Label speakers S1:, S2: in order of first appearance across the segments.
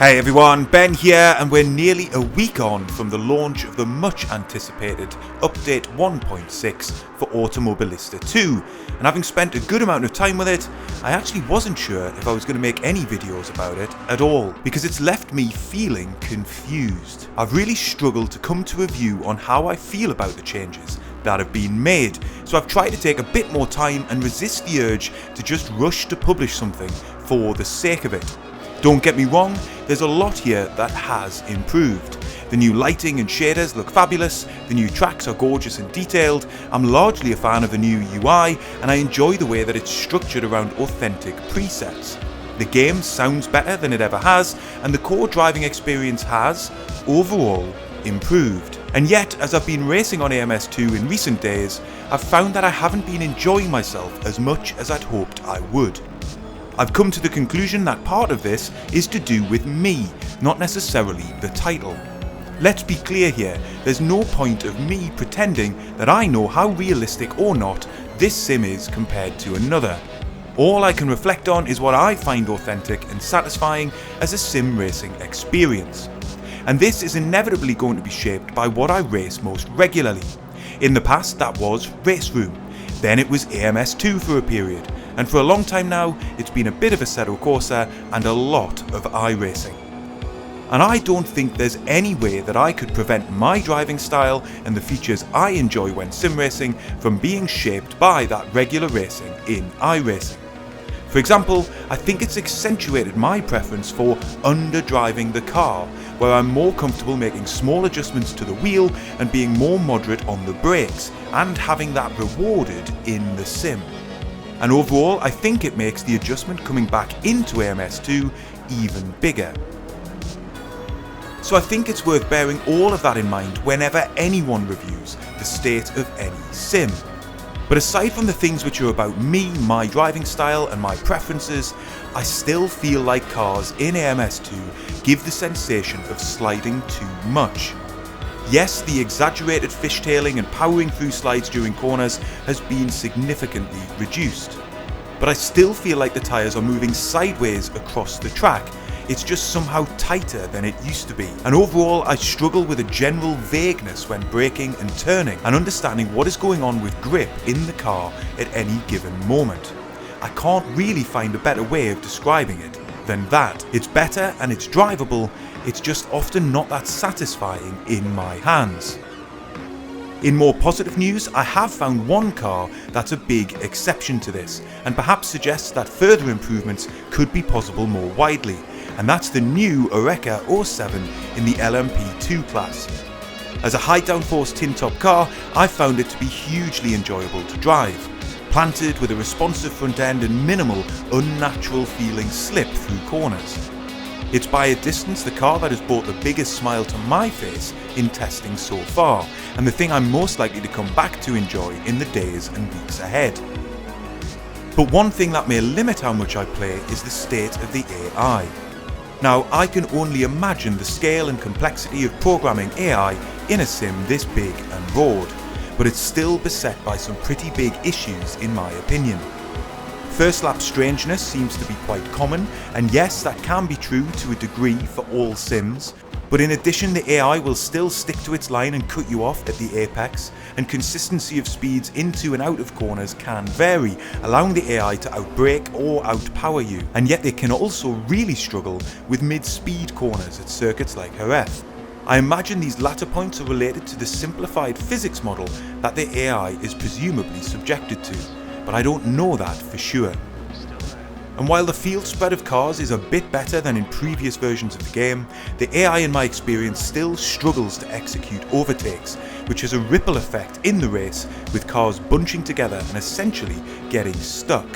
S1: Hey everyone, Ben here, and we're nearly a week on from the launch of the much anticipated Update 1.6 for Automobilista 2, and having spent a good amount of time with it, I actually wasn't sure if I was going to make any videos about it at all, because it's left me feeling confused. I've really struggled to come to a view on how I feel about the changes that have been made, so I've tried to take a bit more time and resist the urge to just rush to publish something for the sake of it. Don't get me wrong, there's a lot here that has improved. The new lighting and shaders look fabulous, the new tracks are gorgeous and detailed, I'm largely a fan of the new UI, and I enjoy the way that it's structured around authentic presets. The game sounds better than it ever has, and the core driving experience has, overall, improved. And yet, as I've been racing on AMS 2 in recent days, I've found that I haven't been enjoying myself as much as I'd hoped I would. I've come to the conclusion that part of this is to do with me, not necessarily the title. Let's be clear here, there's no point of me pretending that I know how realistic or not this sim is compared to another. All I can reflect on is what I find authentic and satisfying as a sim racing experience. And this is inevitably going to be shaped by what I race most regularly. In the past that was Race Room, then it was AMS 2 for a period, and for a long time now it's been a bit of Assetto Corsa and a lot of iRacing. And I don't think there's any way that I could prevent my driving style and the features I enjoy when sim racing from being shaped by that regular racing in iRacing. For example, I think it's accentuated my preference for underdriving the car, where I'm more comfortable making small adjustments to the wheel and being more moderate on the brakes, and having that rewarded in the sim. And overall, I think it makes the adjustment coming back into AMS2 even bigger. So I think it's worth bearing all of that in mind whenever anyone reviews the state of any sim. But aside from the things which are about me, my driving style and my preferences, I still feel like cars in AMS2 give the sensation of sliding too much. Yes, the exaggerated fishtailing and powering through slides during corners has been significantly reduced. But I still feel like the tyres are moving sideways across the track. It's just somehow tighter than it used to be. And overall, I struggle with a general vagueness when braking and turning and understanding what is going on with grip in the car at any given moment. I can't really find a better way of describing it than that. It's better and it's drivable, it's just often not that satisfying in my hands. In more positive news, I have found one car that's a big exception to this, and perhaps suggests that further improvements could be possible more widely, and that's the new Ora OR7 in the LMP2 class. As a high downforce tin top car, I found it to be hugely enjoyable to drive, planted with a responsive front end and minimal, unnatural feeling slip through corners. It's by a distance the car that has brought the biggest smile to my face in testing so far, and the thing I'm most likely to come back to enjoy in the days and weeks ahead. But one thing that may limit how much I play is the state of the AI. Now, I can only imagine the scale and complexity of programming AI in a sim this big and broad, but it's still beset by some pretty big issues in my opinion. First lap strangeness seems to be quite common, and yes, that can be true to a degree for all sims, but in addition the AI will still stick to its line and cut you off at the apex, and consistency of speeds into and out of corners can vary, allowing the AI to outbrake or outpower you, and yet they can also really struggle with mid-speed corners at circuits like Jerez. I imagine these latter points are related to the simplified physics model that the AI is presumably subjected to, but I don't know that for sure. And while the field spread of cars is a bit better than in previous versions of the game, the AI in my experience still struggles to execute overtakes, which has a ripple effect in the race, with cars bunching together and essentially getting stuck.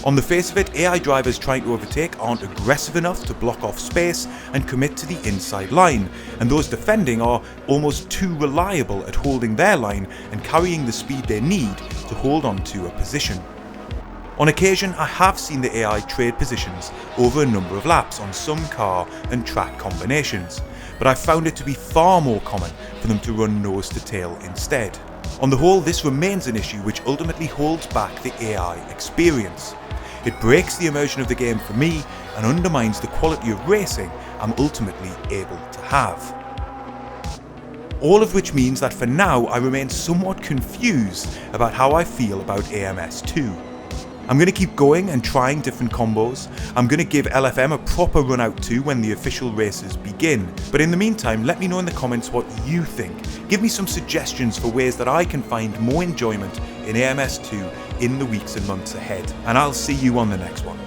S1: On the face of it, AI drivers trying to overtake aren't aggressive enough to block off space and commit to the inside line, and those defending are almost too reliable at holding their line and carrying the speed they need to hold on to a position. On occasion, I have seen the AI trade positions over a number of laps on some car and track combinations, but I've found it to be far more common for them to run nose to tail instead. On the whole, this remains an issue which ultimately holds back the AI experience. It breaks the immersion of the game for me and undermines the quality of racing I'm ultimately able to have. All of which means that for now I remain somewhat confused about how I feel about AMS 2. I'm going to keep going and trying different combos. I'm going to give LFM a proper run out too when the official races begin. But in the meantime, let me know in the comments what you think. Give me some suggestions for ways that I can find more enjoyment in AMS 2 in the weeks and months ahead. And I'll see you on the next one.